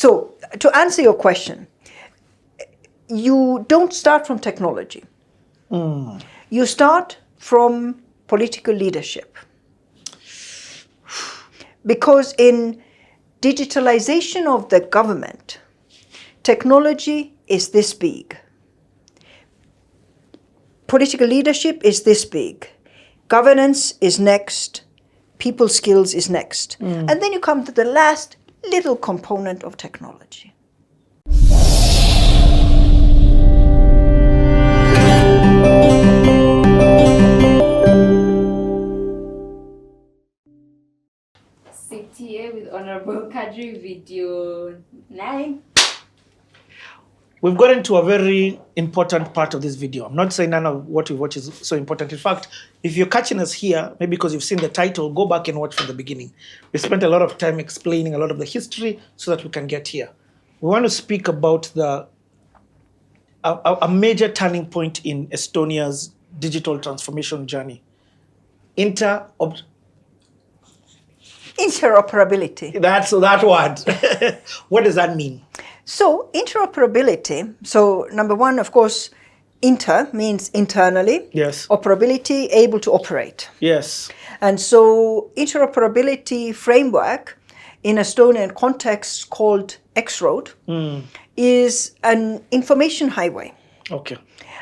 So to answer your question, you don't start from technology. You start from political leadership. Because in digitalization of the government, technology is this big. Political leadership is this big. Governance is next. People skills is next. And then you come to the last little component of technology. CTA with Honorable Kadri, video 9. We've gotten to a very important part of this video. I'm not saying none of what we watch is so important. In fact, if you're catching us here, maybe because you've seen the title, go back and watch from the beginning. We spent a lot of time explaining a lot of the history so that we can get here. We want to speak about a major turning point in Estonia's digital transformation journey. Interoperability. That's that word. What does that mean? So interoperability, so number one, of course, inter means internally. Yes. Operability, able to operate. Yes. And so interoperability framework in Estonian context called X-Road is an information highway. Okay.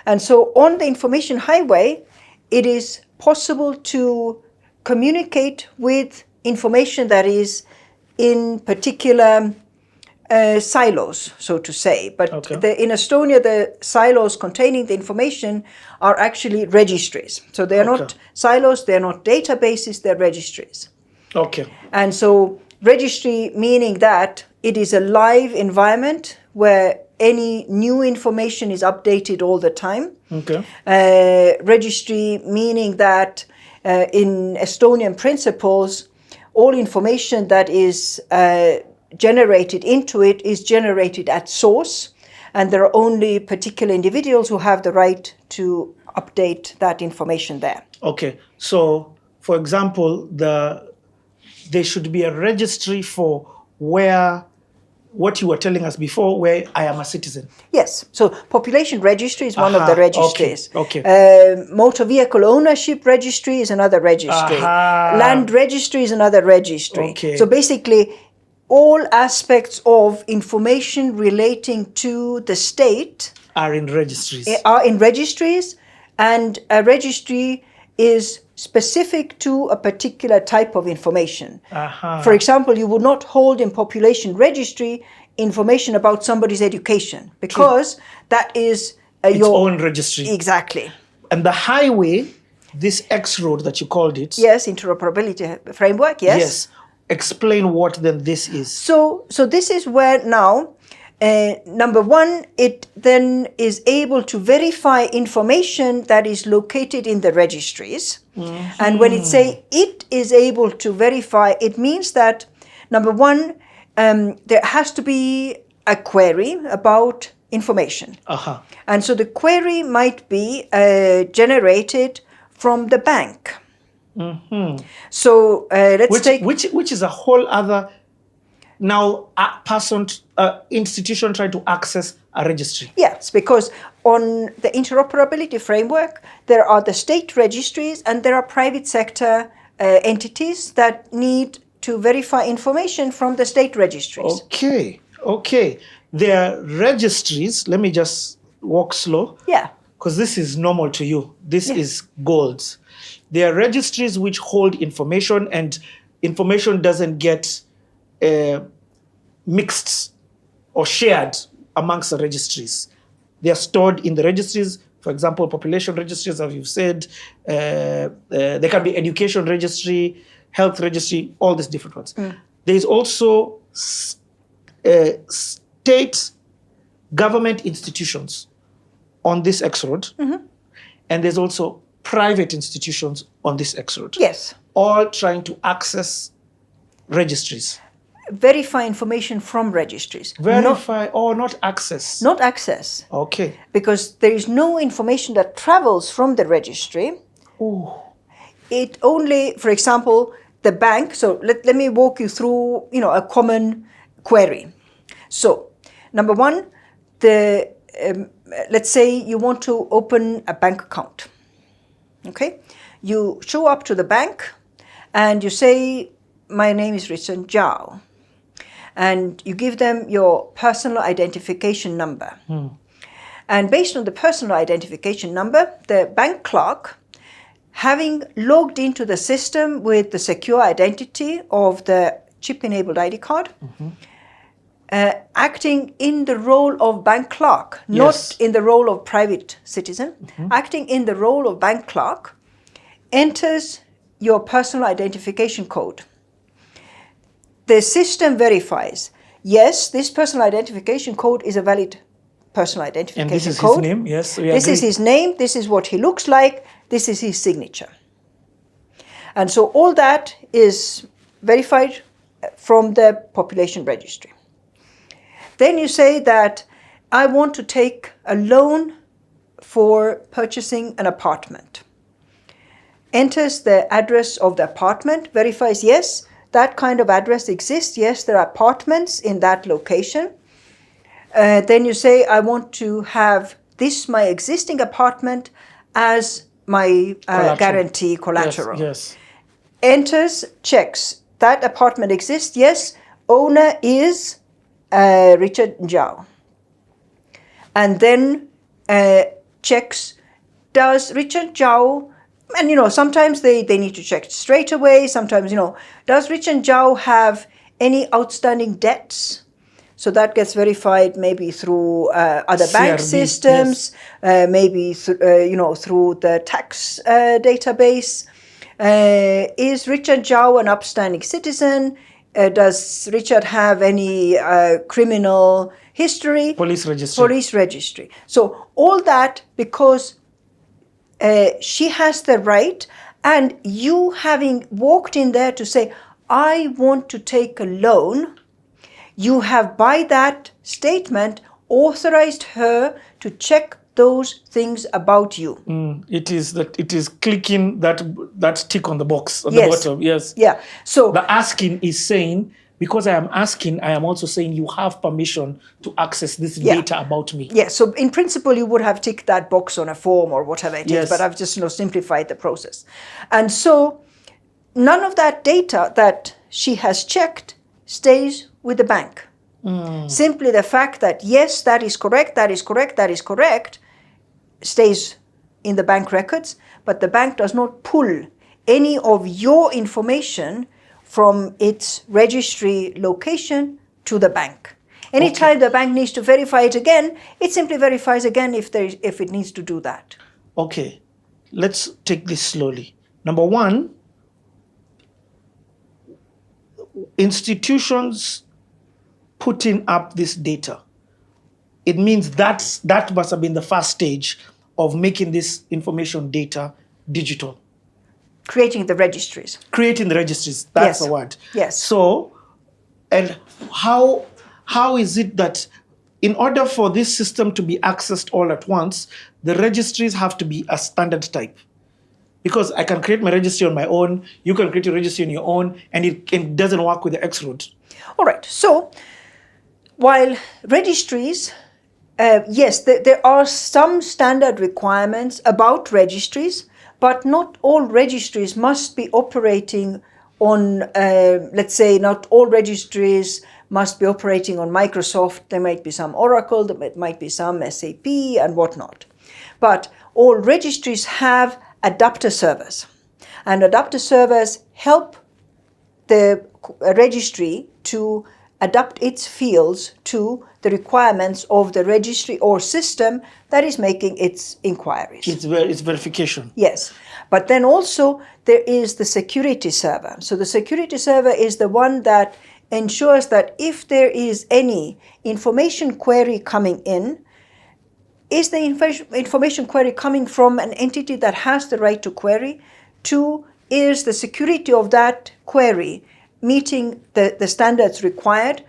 And so on the information highway, it is possible to communicate with information that is in particular silos, so to say. But in Estonia, the silos containing the information are actually registries. So they're not silos, they're not databases, they're registries. Okay. And so registry meaning that it is a live environment where any new information is updated all the time. Okay. Registry meaning that in Estonian principles, all information that is generated into it is generated at source, and there are only particular individuals who have the right to update that information there. Okay, so for example, there should be a registry for what you were telling us before, where I am a citizen. Yes, so population registry is one of the registries. Okay. Motor vehicle ownership registry is another registry. Land registry is another registry. Okay. So basically, all aspects of information relating to the state are in registries. And a registry is specific to a particular type of information. For example, you would not hold in population registry information about somebody's education, because that is your own registry. Exactly. And the highway, this X-Road that you called it. Yes, interoperability framework, yes. Yes. Explain what then this is. So this is where now, number one, it then is able to verify information that is located in the registries. And when it say it is able to verify, it means that, number one, there has to be a query about information. And so the query might be generated from the bank. So let's take which is a whole other institution trying to access a registry. Yes, because on the interoperability framework, there are the state registries and there are private sector entities that need to verify information from the state registries. Okay. There are registries. Let me just walk slow. Yeah. Because this is normal to you. This is gold. There are registries which hold information, and information doesn't get mixed or shared amongst the registries. They are stored in the registries. For example, population registries, as you've said. There can be education registry, health registry, all these different ones. There is also state government institutions on this X-Road. And there's also private institutions on this X-Road. Yes. All trying to access registries. Verify information from registries. Verify or not access? Not access. Okay. Because there is no information that travels from the registry. It only, for example, the bank. So let me walk you through, a common query. So, number one, let's say you want to open a bank account. Okay, you show up to the bank and you say, my name is Richard Zhao. And you give them your personal identification number. And based on the personal identification number, the bank clerk, having logged into the system with the secure identity of the chip-enabled ID card, acting in the role of bank clerk, not in the role of private citizen, acting in the role of bank clerk, enters your personal identification code. The system verifies, yes, this personal identification code is a valid personal identification code. And this is his name, yes. This is his name, this is what he looks like, this is his signature. And so all that is verified from the population registry. Then you say that I want to take a loan for purchasing an apartment. Enters the address of the apartment, verifies, yes, that kind of address exists. Yes, there are apartments in that location. Then you say, I want to have this, my existing apartment, as my guarantee collateral. Yes. Enters, checks, that apartment exists. Yes, owner is Richard Zhao. And then checks, does Richard Zhao, and sometimes they need to check straight away. Sometimes, does Richard Zhao have any outstanding debts? So that gets verified maybe through other bank systems, maybe through the tax database. Is Richard Zhao an upstanding citizen? Does Richard have any criminal history? Police registry. Police registry. So all that because she has the right, and you having walked in there to say, I want to take a loan, you have by that statement authorized her to check those things about you. It is clicking that tick on the box on the bottom. Yes. Yeah. So the asking is saying, because I am asking, I am also saying you have permission to access this data about me. Yeah, so in principle, you would have ticked that box on a form or whatever it is, but I've just simplified the process. And so none of that data that she has checked stays with the bank. Simply the fact that, yes, that is correct, that is correct, that is correct, stays in the bank records, but the bank does not pull any of your information from its registry location to the bank. Anytime the bank needs to verify it again, it simply verifies again if it needs to do that. Okay, let's take this slowly. Number one, institutions putting up this data, it means that must have been the first stage of making this information data digital. Creating the registries. Creating the registries, that's the word. Yes. So, and how is it that in order for this system to be accessed all at once, the registries have to be a standard type? Because I can create my registry on my own, you can create your registry on your own, and it doesn't work with the X route. All right, so while registries, yes, there are some standard requirements about registries, but not all registries must be operating on, let's say, not all registries must be operating on Microsoft. There might be some Oracle, there might be some SAP and whatnot. But all registries have adapter servers. And adapter servers help the registry to adapt its fields to the requirements of the registry or system that is making its inquiries. It's verification. Yes. But then also there is the security server. So the security server is the one that ensures that if there is any information query coming in, is the information query coming from an entity that has the right to query? 2, is the security of that query meeting the standards required?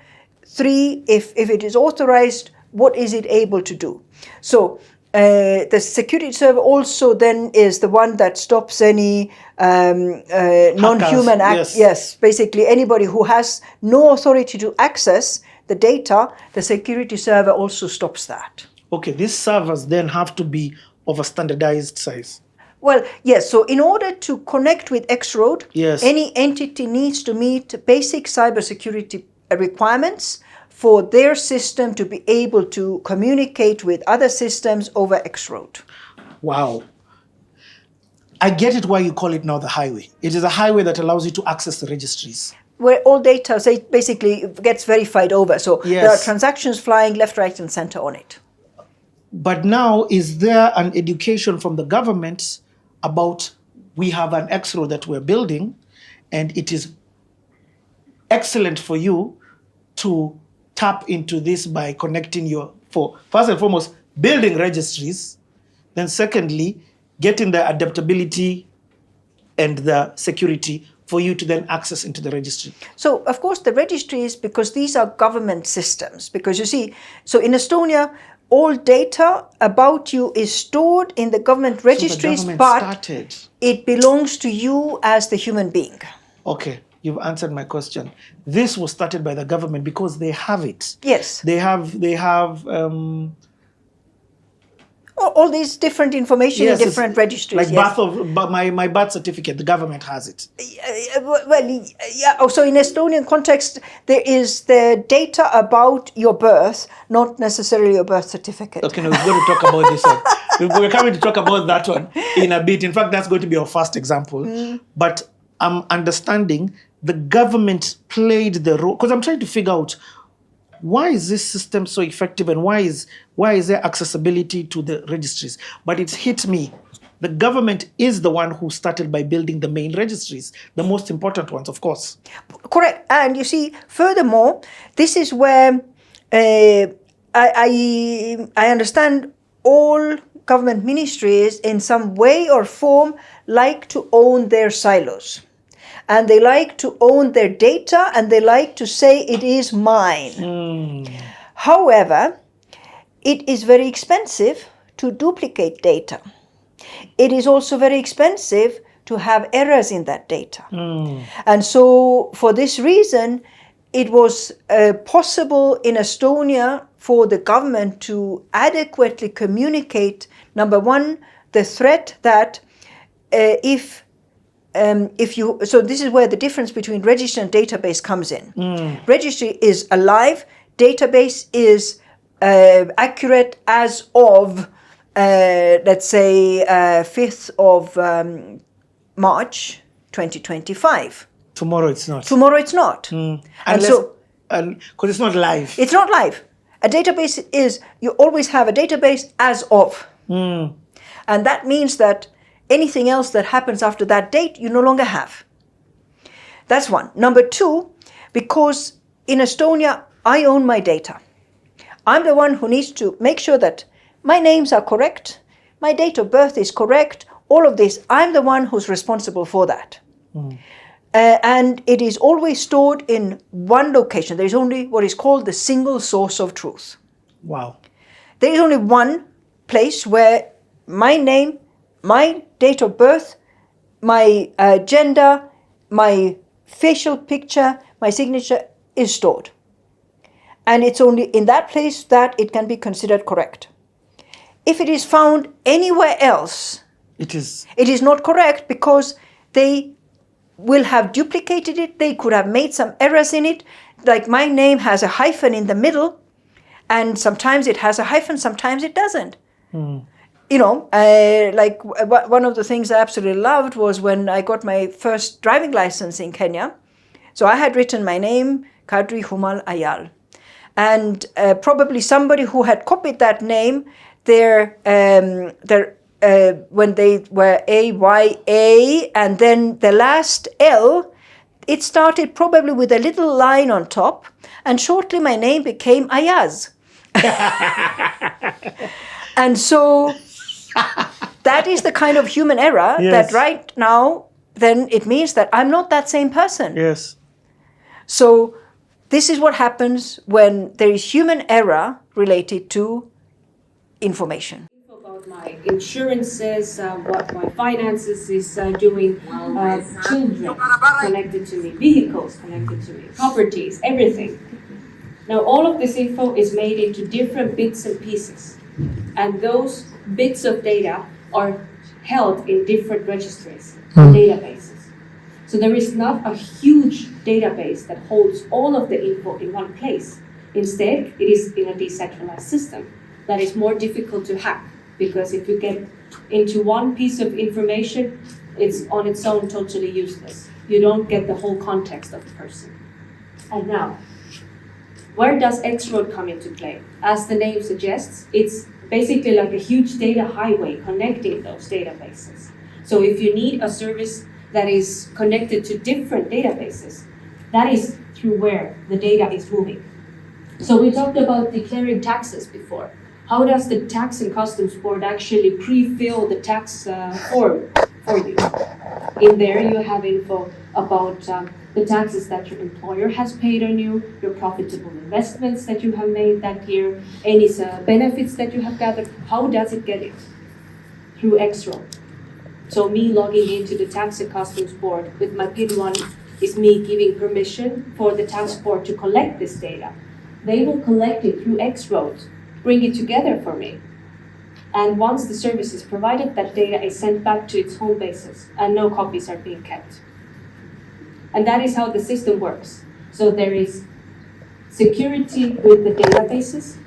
3, if it is authorized, what is it able to do? So the security server also then is the one that stops any non-human Hackers, yes, basically anybody who has no authority to access the data, the security server also stops that. Okay, these servers then have to be of a standardized size. Well, yes, so in order to connect with X-Road, Yes. any entity needs to meet basic cybersecurity requirements for their system to be able to communicate with other systems over X-Road. Wow. I get it why you call it now the highway. It is a highway that allows you to access the registries. Where all data basically gets verified over. So there are Yes. transactions flying left, right, and center on it. But now, is there an education from the government about we have an X-road that we're building and it is excellent for you to tap into this by connecting first and foremost, building registries, then secondly, getting the adaptability and the security for you to then access into the registry. So, of course, the registries, because these are government systems, because you see, so in Estonia, all data about you is stored in the government registries, so the government but started. it belongs to you as the human being. Okay, you've answered my question. This was started by the government because they have it. Yes. They have All these different information yes, in different registries. like Yes. my birth certificate, the government has it. Well, yeah. Oh, so in Estonian context, there is the data about your birth, not necessarily your birth certificate. Okay, no, we're going to talk about this one. We're coming to talk about that one in a bit. In fact, that's going to be our first example. But I'm understanding the government played the role, because I'm trying to figure out why is this system so effective and why is there accessibility to the registries? But it's hit me. The government is the one who started by building the main registries, the most important ones, of course. Correct. And you see, furthermore, this is where I understand all government ministries in some way or form like to own their silos. And they like to own their data and they like to say it is mine. However, it is very expensive to duplicate data. It is also very expensive to have errors in that data. And so for this reason, it was possible in Estonia for the government to adequately communicate, number one, the threat that so this is where the difference between registry and database comes in. Registry is alive, database is accurate as of, let's say, 5th of March 2025. Tomorrow it's not. Tomorrow it's not. And so, because it's not live. it's not live. A database is, you always have a database as of. And that means that anything else that happens after that date, you no longer have. That's one. Number two, because in Estonia, I own my data. I'm the one who needs to make sure that my names are correct, my date of birth is correct, all of this. I'm the one who's responsible for that. And it is always stored in one location. There's only what is called the single source of truth. Wow. There is only one place where my name, my date of birth, my gender, my facial picture, my signature is stored. And it's only in that place that it can be considered correct. If it is found anywhere else, It is not correct because they will have duplicated it. They could have made some errors in it. Like my name has a hyphen in the middle, and sometimes it has a hyphen, sometimes it doesn't. You know, like one of the things I absolutely loved was when I got my first driving license in Kenya. So I had written my name, Kadri Humal-Ayal. And probably somebody who had copied that name, when they were AYA, and then the last L, it started probably with a little line on top, and shortly my name became Ayaz. And so that is the kind of human error that right now, then it means that I'm not that same person. Yes. So this is what happens when there is human error related to information. About my insurances, what my finances is doing, children connected to me, vehicles connected to me, properties, everything. Now all of this info is made into different bits and pieces, and those bits of data are held in different registries, databases. So there is not a huge database that holds all of the info in one place. Instead, it is in a decentralized system that is more difficult to hack, because if you get into one piece of information, it's on its own totally useless. You don't get the whole context of the person. And now, where does X-Road come into play? As the name suggests, it's basically like a huge data highway connecting those databases. So if you need a service that is connected to different databases, that is through where the data is moving. So we talked about declaring taxes before. How does the Tax and Customs Board actually pre-fill the tax form for you? In there you have info about the taxes that your employer has paid on you, your profitable investments that you have made that year, any benefits that you have gathered. How does it get it? Through X-Road. So me logging into the Tax and Customs Board with my PIN1 is me giving permission for the tax board to collect this data. They will collect it through X-Road, bring it together for me. And once the service is provided, that data is sent back to its home bases and no copies are being kept. And that is how the system works. So there is security with the databases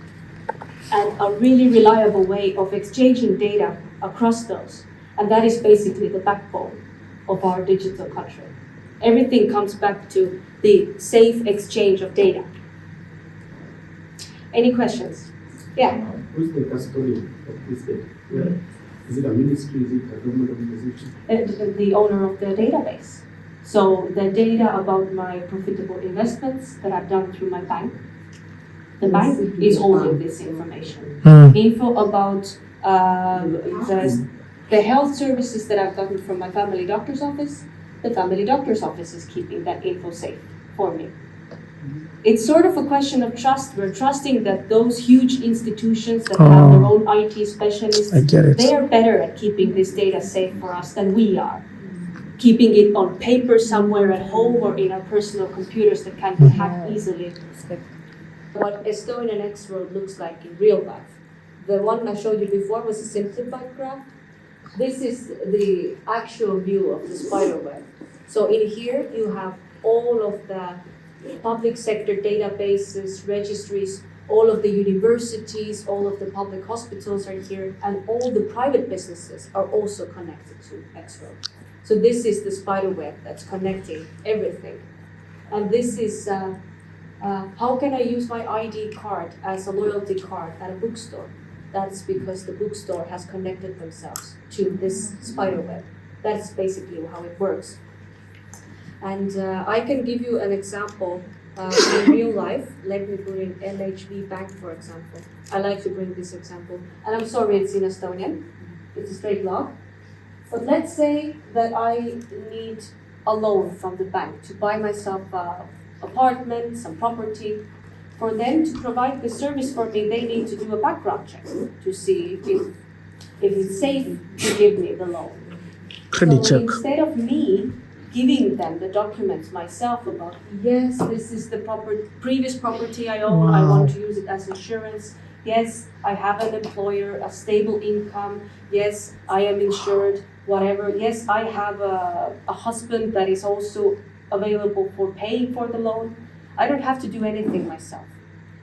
and a really reliable way of exchanging data across those. And that is basically the backbone of our digital country. Everything comes back to the safe exchange of data. Any questions? Yeah. Who's the custodian of this data? Yeah. Is it a ministry? Is it a government organization? The owner of the database. So the data about my profitable investments that I've done through my bank, the bank is holding this information. Info about the health services that I've gotten from my family doctor's office, the family doctor's office is keeping that info safe for me. It's sort of a question of trust. We're trusting that those huge institutions that have their own IT specialists, they are better at keeping this data safe for us than we are. Keeping it on paper somewhere at home or in our personal computers that can be hacked easily. What Estonian X-Road looks like in real life. The one I showed you before was a simplified graph. This is the actual view of the spider web. So in here you have all of the public sector databases, registries, all of the universities, all of the public hospitals are here, and all the private businesses are also connected to X-Road. So this is the spider web that's connecting everything. And this is how can I use my ID card as a loyalty card at a bookstore? That's because the bookstore has connected themselves to this spider web. That's basically how it works. And I can give you an example in real life. Let me put in LHV Bank, for example. I like to bring this example. And I'm sorry, it's in Estonian. It's a straight log. But let's say that I need a loan from the bank to buy myself an apartment, some property. For them to provide the service for me, they need to do a background check to see if it's safe to give me the loan. So instead of me giving them the documents myself about, yes, this is the previous property I own, I want to use it as insurance, yes, I have an employer, a stable income, yes, I am insured, whatever, yes, I have a husband that is also available for paying for the loan. I don't have to do anything myself.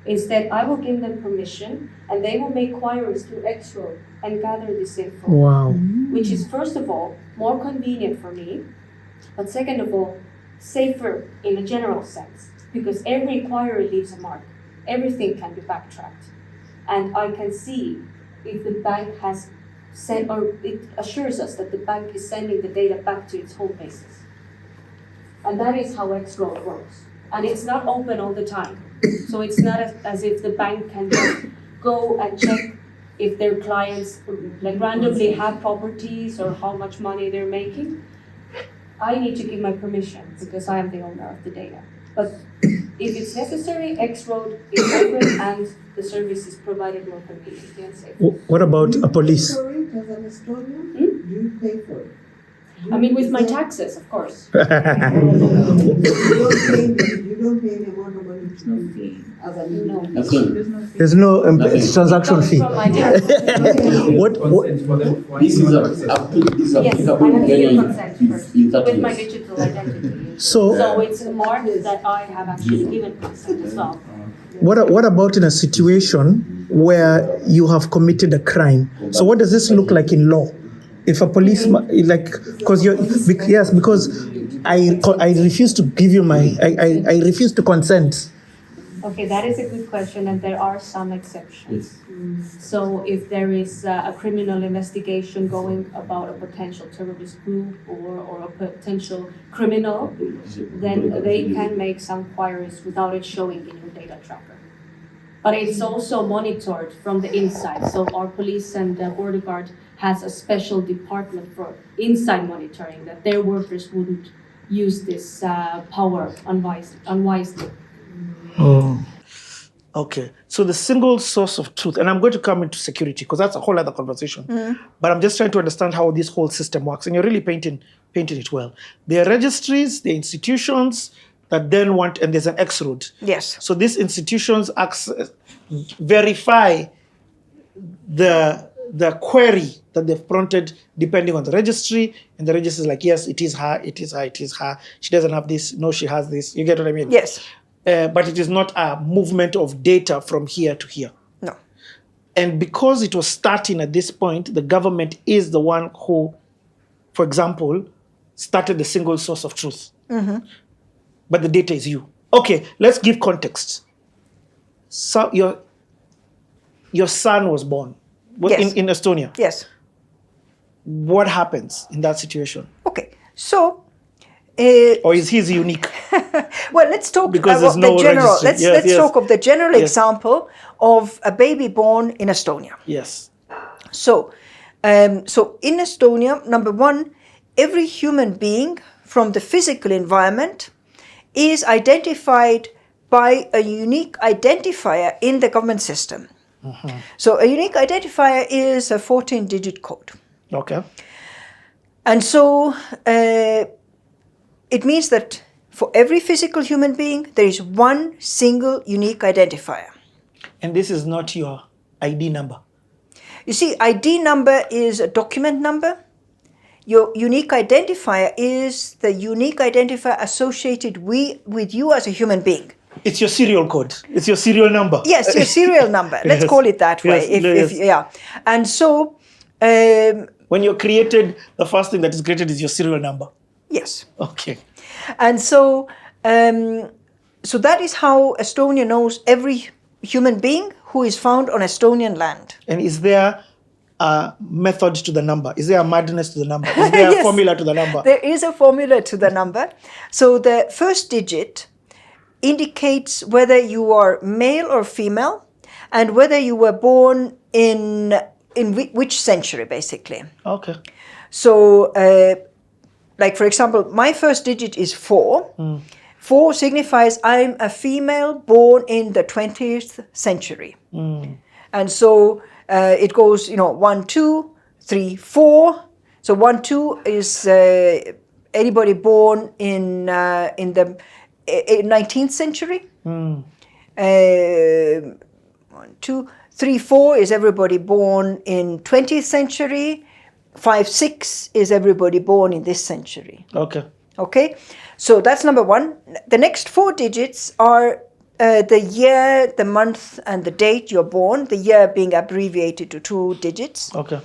Instead, I will give them permission and they will make queries through X-Road and gather this info. Wow. Which is, first of all, more convenient for me, but second of all, safer in a general sense, because every query leaves a mark. Everything can be backtracked. And I can see if the bank has sent, or it assures us that the bank is sending the data back to its home bases. And that is how X-Road works. And it's not open all the time. So it's not as if the bank can just go and check if their clients like randomly have properties or how much money they're making. I need to give my permission because I am the owner of the data. But if it's necessary, X-Road is open and the service is provided more conveniently and safe. What about a police? As an Estonian, do you pay for it? I mean, with my taxes, of course. You don't pay the amount of money as a No. Nothing. There's no transaction Comes fee. from my taxes. What? This is applicable Yes, I have to when give you're consent first in 30 with my years. digital identity. So, So it's marked that I have actually given consent as well. what about in a situation where you have committed a crime? So what does this look like in law? If a policeman, like, because I refuse to give you I refuse to consent. Okay, that is a good question, and there are some exceptions. So if there is a criminal investigation going about a potential terrorist group or a potential criminal, then they can make some queries without it showing in your data tracker. But it's also monitored from the inside. So our police and border guard has a special department for inside monitoring, that their workers wouldn't use this power unwisely. Oh. Okay. So the single source of truth, and I'm going to come into security because that's a whole other conversation. But I'm just trying to understand how this whole system works, and you're really painting it well. There are registries, there are institutions that then want, and there's an X road. Yes. So these institutions verify the query that they've prompted depending on the registry, and the registry is like, yes, it is her, it is her, it is her. She doesn't have this. No, she has this. You get what I mean? Yes. But it is not a movement of data from here to here. No. And because it was starting at this point, the government is the one who, for example, started the single source of truth. But the data is you. Okay, let's give context. So your son was born Yes. in Estonia. Yes. What happens in that situation? Okay. So, Or is he unique? well, let's talk Because about there's no the general. registry. Let's Yes. talk of the general Yes. example of a baby born in Estonia. Yes. So, so in Estonia, number one, every human being from the physical environment is identified by a unique identifier in the government system. So a unique identifier is a 14-digit code. Okay. And so it means that for every physical human being, there is one single unique identifier. And this is not your ID number. You see, ID number is a document number. Your unique identifier is the unique identifier associated with you as a human being. It's your serial code. It's your serial number. Yes, your serial number. Let's Yes. call it that way. Yes, Yeah. And so, When you're created, the first thing that is created is your serial number. yes. Okay. And so, so that is how Estonia knows every human being who is found on Estonian land. And is there a method to the number? Is there a madness to the number? Is there a Yes. formula to the number? There is a formula to the number. So the first digit indicates whether you are male or female and whether you were born in which century, basically. Okay. So, like for example, my first digit is 4. 4 signifies I'm a female born in the 20th century. And so it goes, 1, 2, 3, 4. So 1, 2 is anybody born in the 19th century. 1, 2, 3, 4 is everybody born in 20th century. 5, 6 is everybody born in this century. Okay. Okay, so that's number one. The next 4 digits are the year, the month, and the date you're born, the year being abbreviated to 2 digits. Okay.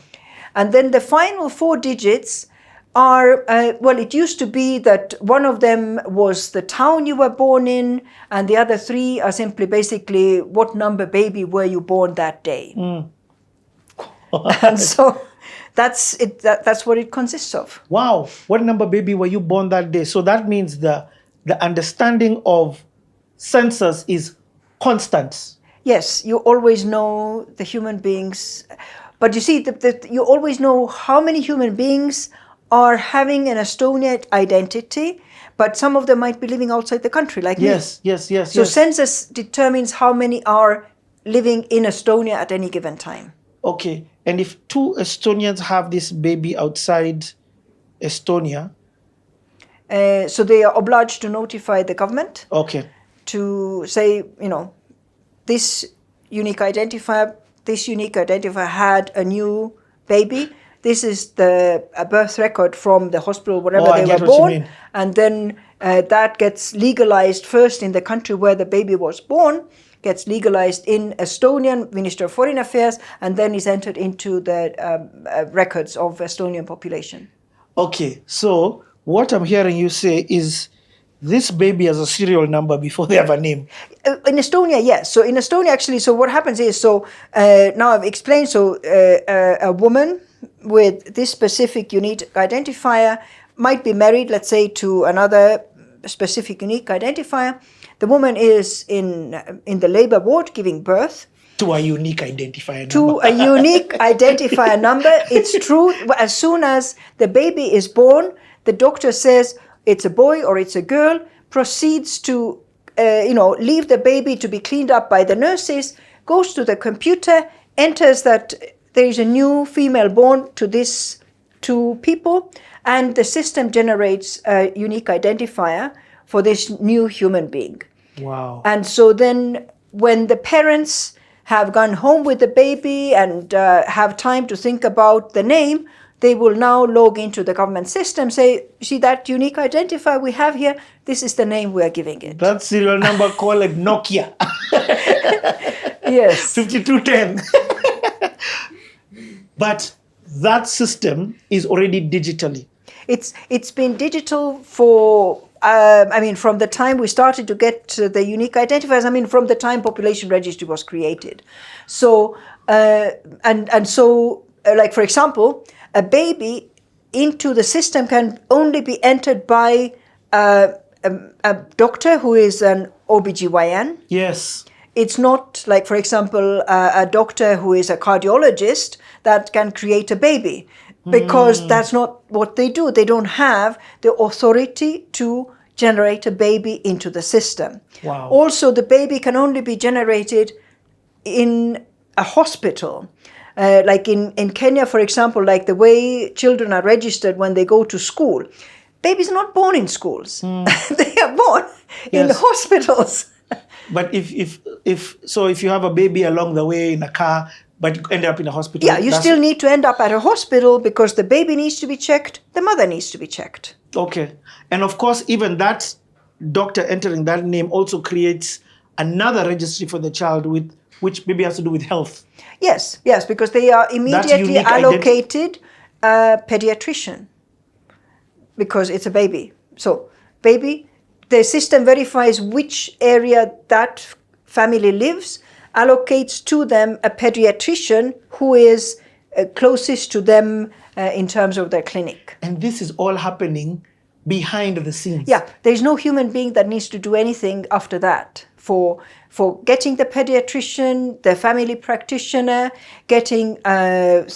And then the final 4 digits are, it used to be that one of them was the town you were born in, and the other 3 are simply basically what number baby were you born that day. And so that's it. That's what it consists of. Wow. What number baby were you born that day? So that means the understanding of census is constant. Yes, you always know the human beings, but you see, you always know how many human beings are having an Estonian identity, but some of them might be living outside the country, like me. Yes. So census determines how many are living in Estonia at any given time. Okay. And if 2 Estonians have this baby outside Estonia. So they are obliged to notify the government Okay. to say, this unique identifier had a new baby. This is a birth record from the hospital wherever I they get were what you born, mean. and then that gets legalized first in the country where the baby was born, gets legalized in Estonian Ministry of Foreign Affairs, and then is entered into the records of Estonian population. Okay, so what I'm hearing you say is this baby has a serial number before they have a name. In Estonia, yes. So in Estonia, actually, so what happens is, now I've explained, a woman with this specific unique identifier might be married, let's say, to another specific unique identifier. The woman is in the labor ward giving birth. To a unique identifier number. To a unique identifier number. It's true, as soon as the baby is born, the doctor says it's a boy or it's a girl, proceeds to leave the baby to be cleaned up by the nurses, goes to the computer, enters that there is a new female born to these two people, and the system generates a unique identifier for this new human being. Wow. And so then when the parents have gone home with the baby and have time to think about the name, they will now log into the government system, say, see that unique identifier we have here, this is the name we are giving it. That serial number called Nokia. Yes. 5210. But that system is already digitally. It's been digital for, from the time we started to get the unique identifiers, from the time population registry was created. So, like for example, a baby into the system can only be entered by a doctor who is an OBGYN. Yes. It's not like, for example, a doctor who is a cardiologist that can create a baby, because that's not what they do. They don't have the authority to generate a baby into the system. Wow. Also, the baby can only be generated in a hospital. Like in Kenya, for example, like the way children are registered when they go to school. Babies are not born in schools. They are born in hospitals. But if you have a baby along the way in a car, but you end up in a hospital. Yeah, you still need to end up at a hospital because the baby needs to be checked, the mother needs to be checked. Okay. And of course, even that doctor entering that name also creates another registry for the child which maybe has to do with health. Yes, because they are immediately allocated a pediatrician because it's a baby. So, baby, the system verifies which area that family lives, allocates to them a pediatrician who is closest to them in terms of their clinic. And this is all happening behind the scenes. Yeah, there's no human being that needs to do anything after that. For getting the pediatrician, the family practitioner, getting a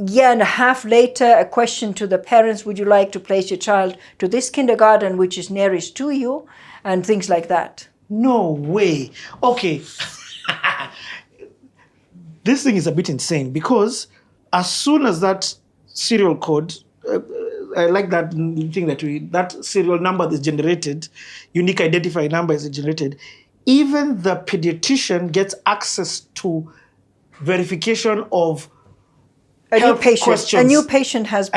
year and a half later a question to the parents, would you like to place your child to this kindergarten which is nearest to you, and things like that. No way. Okay. This thing is a bit insane because as soon as that serial code, I like that thing that serial number is generated, unique identifier number is generated, even the pediatrician gets access to verification of A new patient. questions. A new patient has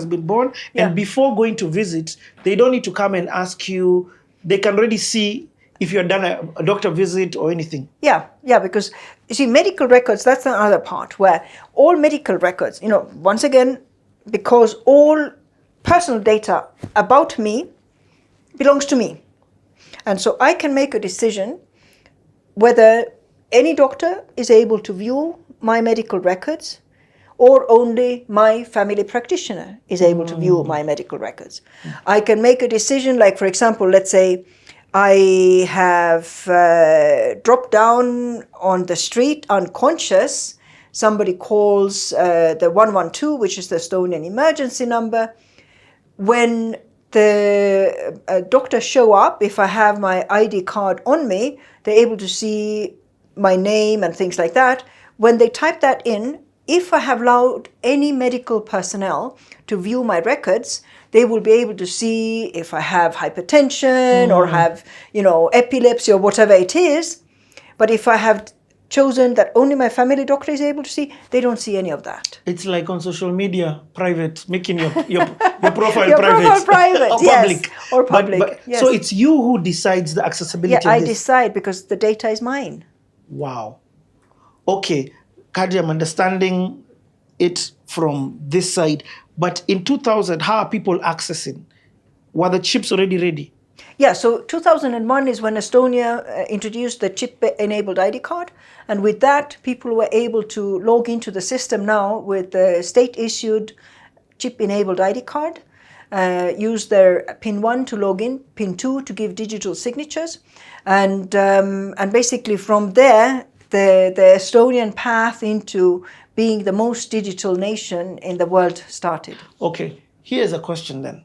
been born, and before going to visit, they don't need to come and ask you. They can already see if you have done a doctor visit or anything. Yeah, because you see, medical records, that's another part where all medical records, once again, because all personal data about me belongs to me. And so I can make a decision whether any doctor is able to view my medical records or only my family practitioner is able to view my medical records. I can make a decision, like, for example, let's say I have dropped down on the street unconscious. Somebody calls the 112, which is the Estonian emergency number. When the doctors show up, if I have my ID card on me, they're able to see my name and things like that. When they type that in, if I have allowed any medical personnel to view my records, they will be able to see if I have hypertension or have, epilepsy or whatever it is. But if I have chosen that only my family doctor is able to see, they don't see any of that. It's like on social media, private, making your profile Your private. profile private, or yes. public. Or public, But, yes. So it's you who decides the accessibility Yeah, of I this. decide because the data is mine. Wow. Okay, Kadri, I'm understanding it from this side. But in 2000, how are people accessing? Were the chips already ready? Yeah, so 2001 is when Estonia introduced the chip-enabled ID card. And with that, people were able to log into the system now with the state-issued chip-enabled ID card, use their PIN 1 to log in, PIN 2 to give digital signatures. And basically from there, the Estonian path into being the most digital nation in the world started. Okay, here's a question then.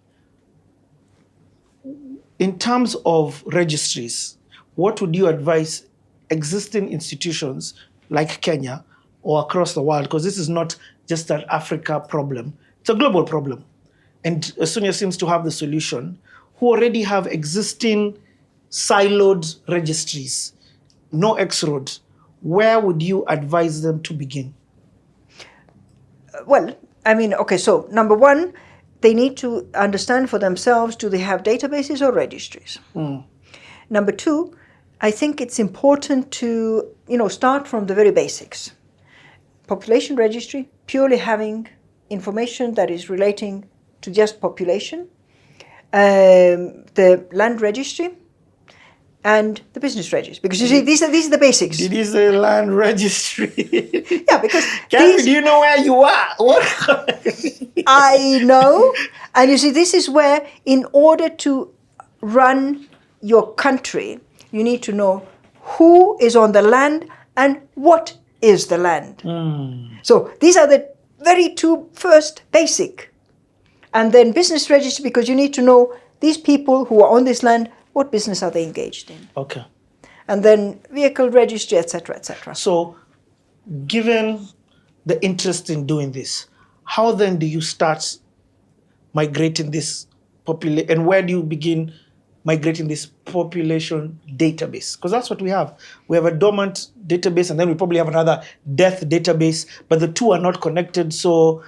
In terms of registries, what would you advise existing institutions like Kenya or across the world? Because this is not just an Africa problem, it's a global problem. And Estonia seems to have the solution, who already have existing siloed registries, no X-road. Where would you advise them to begin? Well, I mean, okay, so number one, they need to understand for themselves, do they have databases or registries? Number two, I think it's important to, start from the very basics. Population registry, purely having information that is relating to just population. The land registry and the business registry. Because you see, these are the basics. Did you say land registry? Yeah, because Kathy, do you know where you are? What? I know. And you see, this is where, in order to run your country, you need to know who is on the land and what is the land. So these are the very two first basic. And then business registry, because you need to know these people who are on this land, what business are they engaged in? Okay. And then vehicle registry, etc., etc. So, given the interest in doing this, how then do you start migrating this population, and where do you begin migrating this population database? Because that's what we have. We have a dormant database, and then we probably have another death database, but the two are not connected. So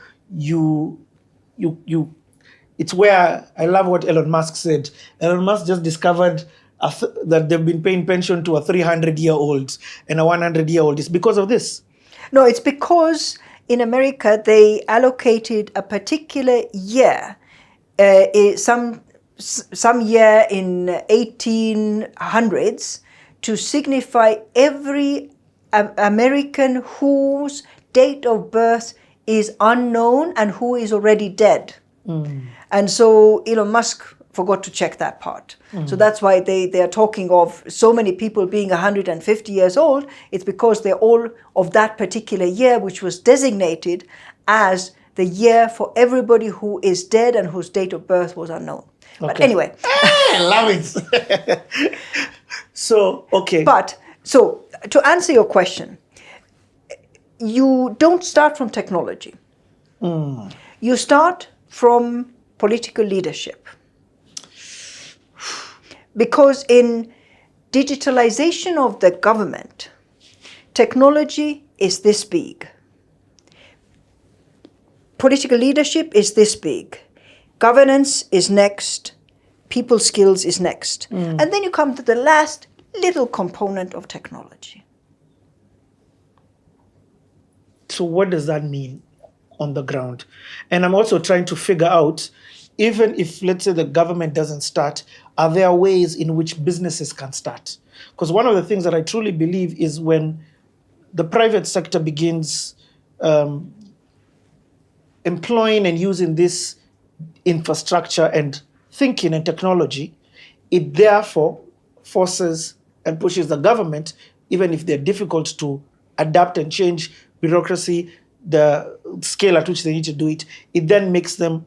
it's where I love what Elon Musk said. Elon Musk just discovered that they've been paying pension to a 300-year-old and a 100-year-old. It's because of this. No, it's because in America they allocated a particular year, some year in 1800s, to signify every American whose date of birth is unknown and who is already dead. And so Elon Musk forgot to check that part. So that's why they are talking of so many people being 150 years old. It's because they're all of that particular year, which was designated as the year for everybody who is dead and whose date of birth was unknown. Okay. But anyway. I love it. So, okay. But, so to answer your question, you don't start from technology. You start from political leadership. Because in digitalization of the government, technology is this big. Political leadership is this big. Governance is next. People skills is next. And then you come to the last little component of technology. So what does that mean on the ground? And I'm also trying to figure out, even if, let's say, the government doesn't start, are there ways in which businesses can start? Because one of the things that I truly believe is when the private sector begins employing and using this infrastructure and thinking and technology, it therefore forces and pushes the government, even if they're difficult to adapt and change bureaucracy, the scale at which they need to do it, it then makes them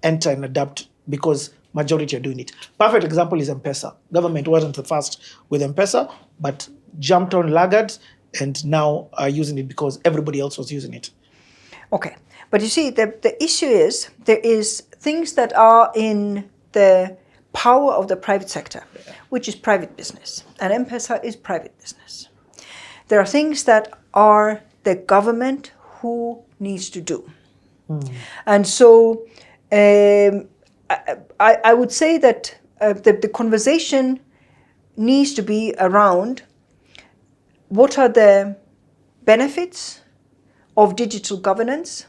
enter and adapt because majority are doing it. Perfect example is MPESA. Government wasn't the first with MPESA, but jumped on laggards and now are using it because everybody else was using it. Okay, but you see, the issue is there is things that are in the power of the private sector, which is private business, and MPESA is private business. There are things that are the government who needs to do. And so I would say that the conversation needs to be around what are the benefits of digital governance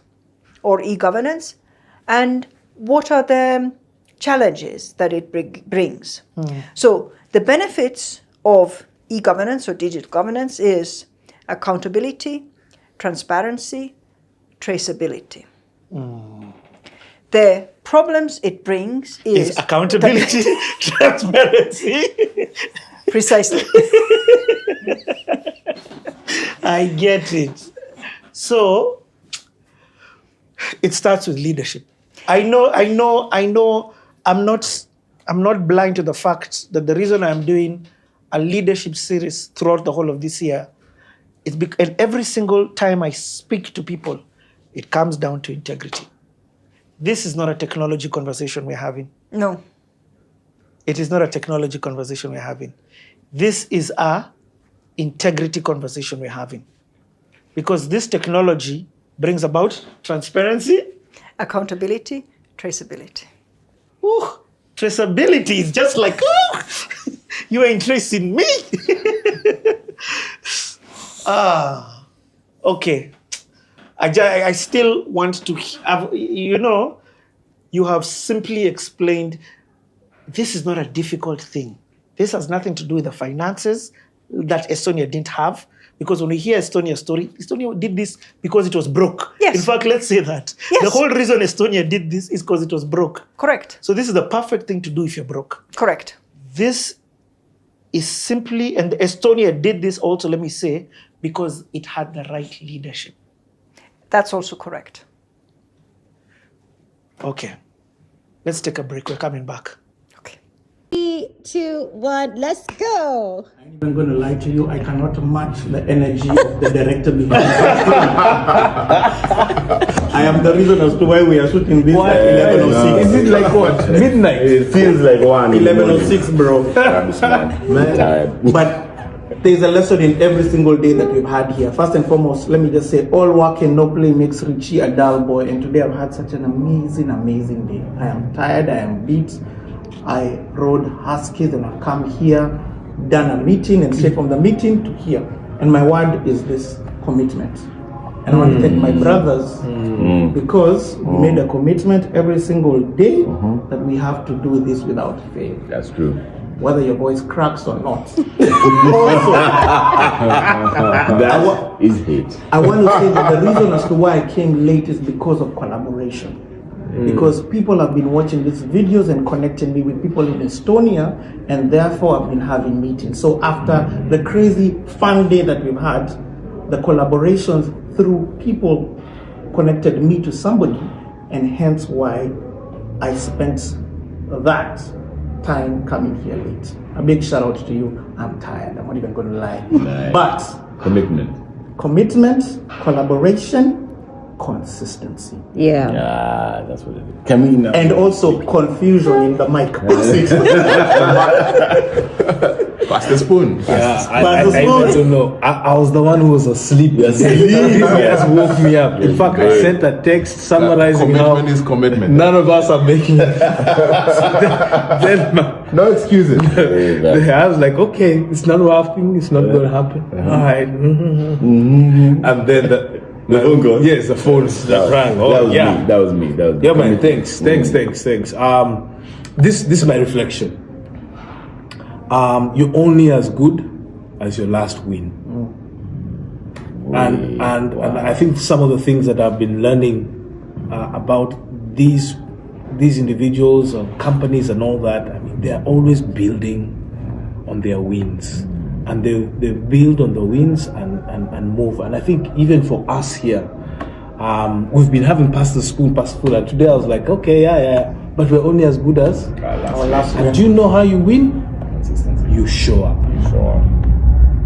or e-governance, and what are the challenges that it brings. So the benefits of e-governance or digital governance is accountability, transparency, traceability. The problems it brings is accountability, transparency. Precisely. I get it. So it starts with leadership. I know. I'm not blind to the fact that the reason I'm doing a leadership series throughout the whole of this year is because, and every single time I speak to people, it comes down to integrity. This is not a technology conversation we're having. No. It is not a technology conversation we're having. This is a integrity conversation we're having. Because this technology brings about transparency, accountability, traceability. Ooh, traceability is just like, you are interested in me. Okay. I still want to have, you have simply explained this is not a difficult thing. This has nothing to do with the finances that Estonia didn't have. Because when we hear Estonia's story, Estonia did this because it was broke. Yes. In fact, let's say that. Yes. The whole reason Estonia did this is because it was broke. Correct. So this is the perfect thing to do if you're broke. Correct. This is simply, and Estonia did this also, let me say, because it had the right leadership. That's also correct. Okay. Let's take a break. We're coming back. 3, 2, 1, let's go. I'm even going to lie to you, I cannot match the energy of the director behind I am the reason as to why we are shooting this at 11:06. Is it like what? Midnight? It feels like 11:06, bro. Man. But there's a lesson in every single day that we've had here. First and foremost, let me just say, all work and no play makes Richie a dull boy. And today I've had such an amazing, amazing day. I am tired, I am beat. I rode Huskies and I've come here, done a meeting, and straight from the meeting to here. And my word is this: commitment. And I want to thank my brothers because we made a commitment every single day that we have to do this without fail. That's true. Whether your voice cracks or not. That is it. I want to say that the reason as to why I came late is because of collaboration. Because people have been watching these videos and connecting me with people in Estonia, and therefore I've been having meetings. So after the crazy fun day that we've had, the collaborations through people connected me to somebody, and hence why I spent that time coming here late. A big shout out to you. I'm tired, I'm not even going to lie. Nice. But commitment, collaboration, consistency. Yeah. That's what it is. Can we now? And also confusion in the mic. Pass the spoon. I don't know. I was the one who was asleep. These guys woke me up. In fact, I sent a text summarizing commitment is commitment. None of us are making it. Then No excuses. I was like, okay, it's not happening. It's not going to happen. All right. And then the phone call. Yes, the phone that rang. Oh, That was me. Yeah, man. Thanks. This is my reflection. You're only as good as your last win. And I think some of the things that I've been learning about these individuals or companies and all that, I mean, they're always building on their wins. And they build on the wins and move. And I think even for us here, we've been having pass the spoon, and today I was like, okay, yeah, but we're only as good as our last win. And do you know how you win? Consistency. You show up. Sure.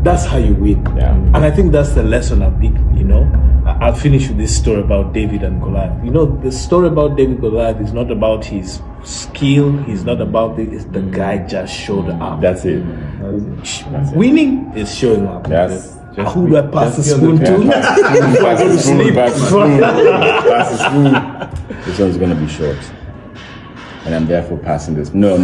That's how you win. Yeah. And I think that's the lesson I've been, I'll finish with this story about David and Goliath. You know, the story about David and Goliath is not about his skill. He's not about it. It's the guy just showed up. That's it. Winning is showing up. Yes. Who do I pass the spoon to? Pass the spoon. Pass the spoon. This one's gonna be short. And I'm therefore passing this. No.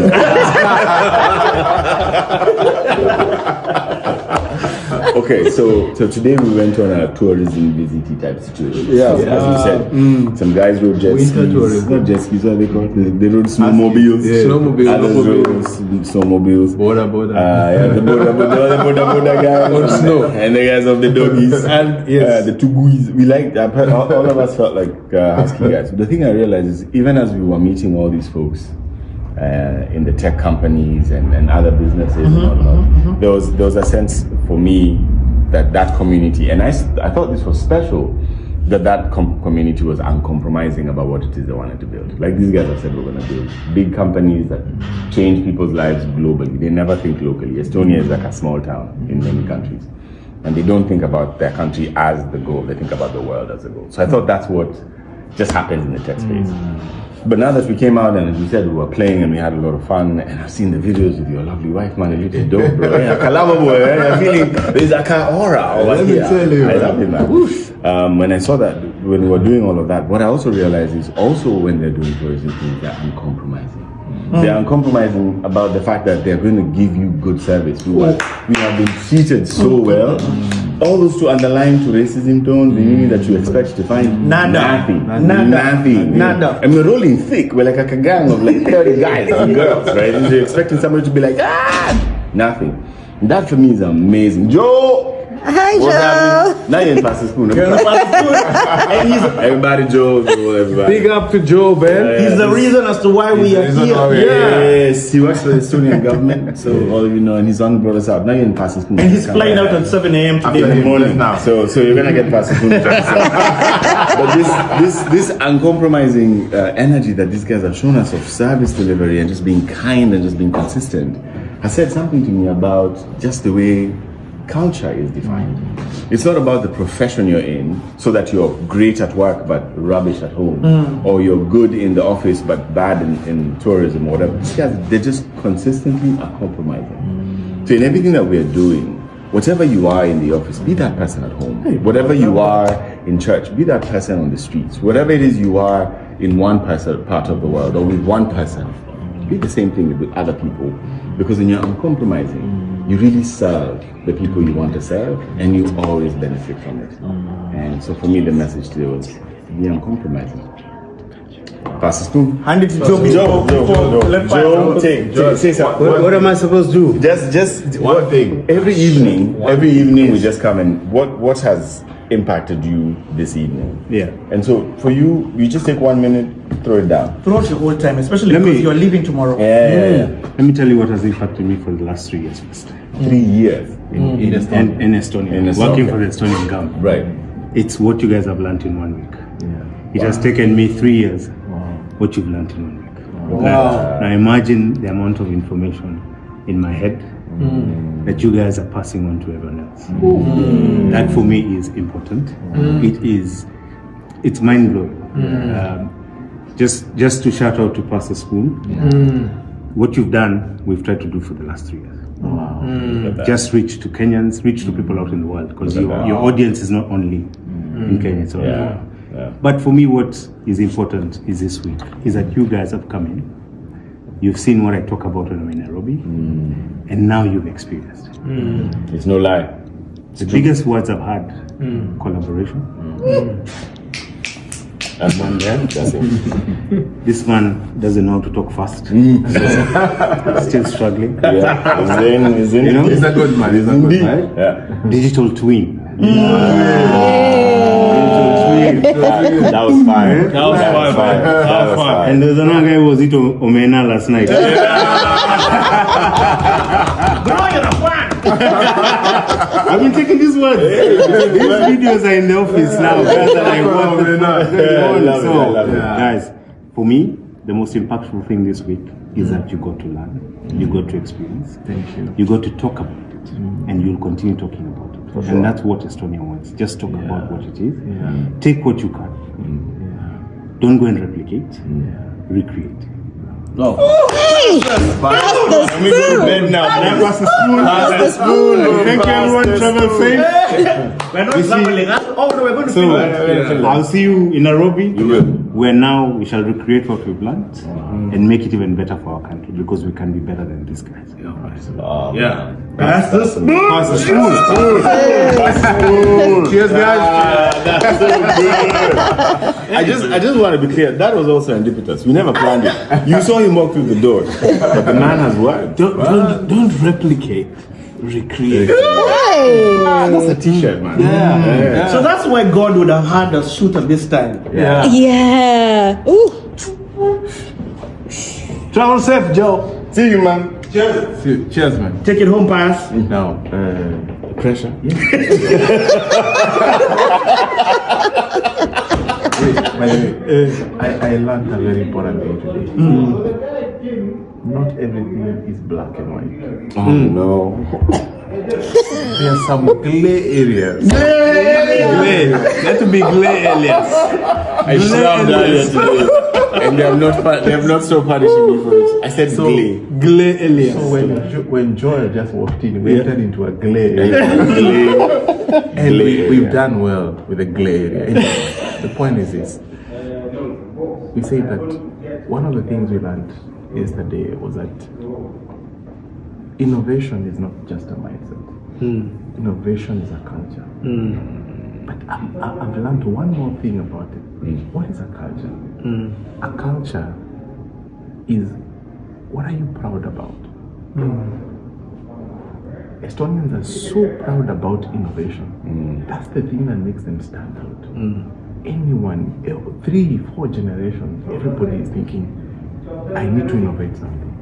Okay, so today we went on a tourism visity type situation. Yeah. So, as you said, some guys rode jet skis. Not jet skis, what they call it? They rode snowmobiles. Yeah. Others rode snowmobiles. Border. The border guys. On snow. And the guys of the doggies. And yes. The tuguis. We liked, all of us felt like husky guys. But the thing I realized is, even as we were meeting all these folks, in the tech companies and other businesses and whatnot, there was a sense for me that community, and I thought this was special, that community was uncompromising about what it is they wanted to build. Like these guys have said, we're going to build big companies that change people's lives globally. They never think locally. Estonia is like a small town in many countries, and they don't think about their country as the goal. They think about the world as the goal. So I thought that's what just happens in the tech space. But now that we came out and as we said, we were playing and we had a lot of fun, and I've seen the videos with your lovely wife, man, you did dope, bro. Kalama boy, I'm feeling there's a kind of aura over Let me here. tell you, I love it, man. When I saw that, when we were doing all of that, what I also realized is also when they're doing tourism things, they're uncompromising. They're uncompromising about the fact that they're going to give you good service. We have been treated so well. All those to underline to racism tones, the meaning that you expect to find nothing. And we're rolling thick. We're like a gang of like 30 guys and girls, right? And you're expecting somebody to be like, nothing. And that for me is amazing. Joe! Hi, Joe. Now you're in Pastor Spoon. Everybody, Joe, everybody. Big up to Joe, man. He's the reason as to why we are here. Yes, he works for the Estonian government, so all of you know, and his son brought us out. Now you're in Pastor Spoon. And he's flying out at 7 a.m. today in the morning now. So you're gonna get Pastor Spoon. But this uncompromising energy that these guys have shown us of service delivery and just being kind and just being consistent has said something to me about just the way culture is defined. It's not about the profession you're in, so that you're great at work but rubbish at home, or you're good in the office but bad in tourism or whatever. These guys, they're just consistently uncompromising. So in everything that we're doing, whatever you are in the office, be that person at home. Whatever you are in church, be that person on the streets. Whatever it is you are in one part of the world or with one person, be the same thing with other people. Because when you're uncompromising, you really serve the people you want to serve, and you always benefit from it. And so for me, the message today was be uncompromising. Pastor Spoon. Hand it to Joe. Joe, say something. What am I supposed to do? Just one thing. Every evening we just come and what has impacted you this evening? Yeah. And so for you just take 1 minute, throw it down. Throughout the whole time, especially because you're leaving tomorrow. Yeah. Let me tell you what has impacted me for the last 3 years first. 3 years In Estonia. Working for the Estonian government. Right. It's what you guys have learned in 1 week. It has taken me 3 years. What you've learned in 1 week. Now imagine the amount of information in my head that you guys are passing on to everyone else. That for me is important. It's mind blowing. Just to shout out to Pastor Spoon, what you've done, we've tried to do for the last 3 years. Just reach to Kenyans, reach to people out in the world, because your audience is not only in Kenya, it's all over the world. But for me, what is important is this week, is that you guys have come in, you've seen what I talk about when I'm in Nairobi, and now you've experienced it. It's no lie. The biggest words I've had, collaboration. That's one there. That's it. This man doesn't know how to talk fast. So still struggling. Yeah. He's in. You know? He's a good man. He's a good man. Yeah. Digital twin. That was fire. That was fire. And there's another guy who was eating omena last night. I've been taking these words. These videos are in the office now. Guys are like, what the fuck? So, guys, for me, the most impactful thing this week is that you got to learn, you got to experience, Thank you. you got to talk about it, and you'll continue talking about it. And that's what Estonia wants. Just talk about what it is. Take what you can. Don't go and replicate. Recreate. Oh. Pass the spoon. Let me go to bed now. Pass the spoon. Pass the spoon. Thank you, everyone. Travel safe. We're not traveling. Oh no, we're going to So, I'll see you in Nairobi. You will. Where now we shall recreate what we've learned and make it even better for our country, because we can be better than these guys. Yeah. Pass the spoon. Pass the spoon. Pass the spoon. Cheers, guys. That's so good. I just want to be clear. That was also serendipitous. We never planned it. You saw him walk through the door, but the man has worked. Don't replicate. Recreate. That's a T-shirt, man. Yeah. So that's why God would have had us shoot at this time. Yeah. Ooh. Travel safe, Joe. See you, man. Cheers, man. Take it home, pass. Now, Pressure. by the way, I learned a very important thing today. Not everything is black and white. Oh no. There are some gray areas. Gray. Let to be gray areas. I shoved earlier today, and they have not stopped punishing me for it. I said glay. Glay areas. So when Joel just walked in, we entered into a glay area. And we've done well with the glay area. Anyway, the point is this. We say that one of the things we learned yesterday was that innovation is not just a mindset. Innovation is a culture. But I've learned one more thing about it. What is a culture? A culture is, what are you proud about? Estonians are so proud about innovation. That's the thing that makes them stand out. Anyone, 3, 4 generations, everybody is thinking, I need to innovate something.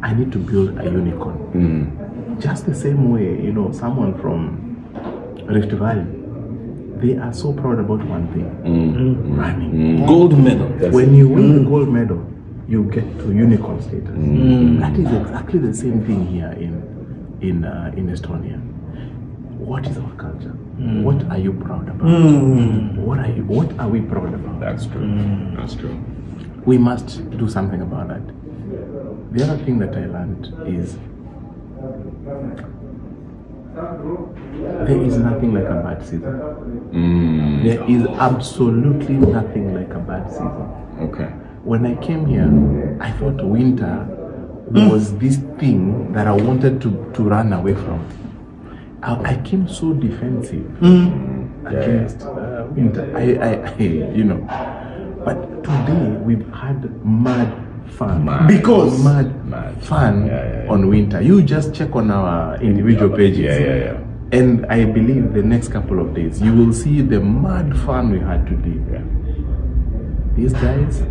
I need to build a unicorn. Just the same way, someone from Rift Valley, they are so proud about one thing, running. Gold medal. When you win the gold medal, you get to unicorn status. That is exactly the same thing here in Estonia. What is our culture? What are you proud about? What are we proud about? That's true. That's true. We must do something about that. The other thing that I learned is there is nothing like a bad season. There is absolutely nothing like a bad season. Okay. When I came here, I thought winter was this thing that I wanted to run away from. I came so defensive against winter. But today we've had mad fun. Mad fun on winter. You just check on our individual pages. And I believe the next couple of days you will see the mad fun we had today. These guys,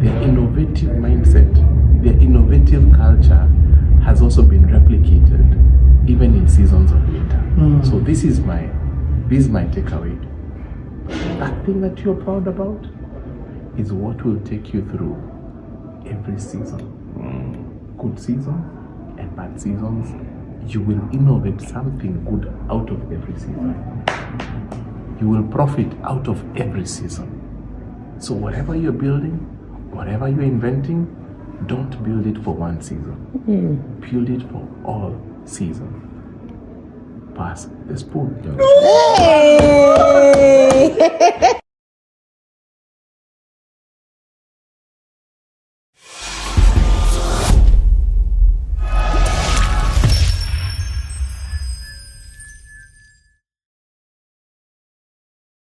their innovative mindset, their innovative culture has also been replicated even in seasons of winter. So this is my takeaway. That thing that you're proud about is what will take you through every season. Good seasons and bad seasons. You will innovate something good out of every season. You will profit out of every season. So whatever you're building, whatever you're inventing, don't build it for one season. Build it for all seasons. Pass the spoon. Hey!